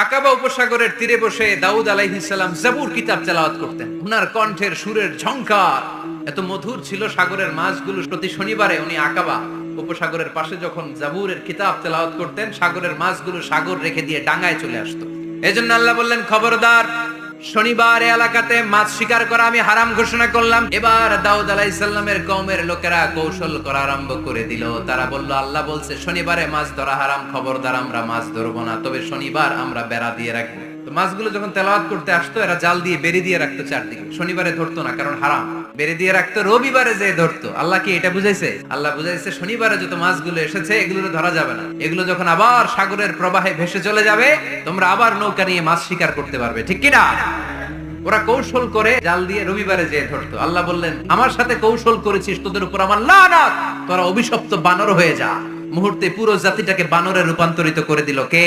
আকাবা উপসাগরের তীরে বসে দাউদ আলাইহিস সালাম জাবুর কিতাব তেলাওয়াত করতেন। উনার কণ্ঠের সুরের ঝংকার এত মধুর ছিল, সাগরের মাছগুলো প্রতি শনিবারে উনি আকাবা উপসাগরের পাশে যখন জাবুরের কিতাব তেলাওয়াত করতেন, সাগরের মাছগুলো সাগর রেখে দিয়ে ডাঙায় চলে আসতো। এজন্য আল্লাহ বললেন, খবরদার, শনিবার এই এলাকাতে মাছ শিকার করা আমি হারাম ঘোষণা করলাম। এবার দাউদ আলাইহিস সালামের কওমের লোকেরা কৌশল করা আরম্ভ করে দিল। তারা বলল, আল্লাহ বলছে শনিবারে মাছ ধরা হারাম, খবরদার আমরা মাছ ধরবো না, তবে শনিবার আমরা বেড়া দিয়ে রাখবো। তো মাছগুলো যখন তেলাওয়াত করতে আসতো, এরা জাল দিয়ে বেরি দিয়ে রাখতো চারদিকে, শনিবারে ধরতো না, কারণ হারাম। বেরি দিয়ে রাখতো, রবিবারে যে ধরতো। আল্লাহ কি এটা বুঝাইছে? আল্লাহ বুঝাইছে শনিবারে যত মাছগুলো এসেছে এগুলো ধরা যাবে না, এগুলো যখন আবার সাগরের প্রবাহে ভেসে চলে যাবে, তোমরা আবার নৌকা নিয়ে মাছ শিকার করতে পারবে, ঠিক কিনা? ওরা কৌশল করে জাল দিয়ে রবিবারে যেয়ে ধরতো। আল্লাহ বললেন, আমার সাথে কৌশল করেছিস, তোদের উপর আমার লানাত, তোরা অভিশপ্ত বানর হয়ে যা। মুহূর্তে পুরো জাতিটাকে বানরে রূপান্তরিত করে দিল কে?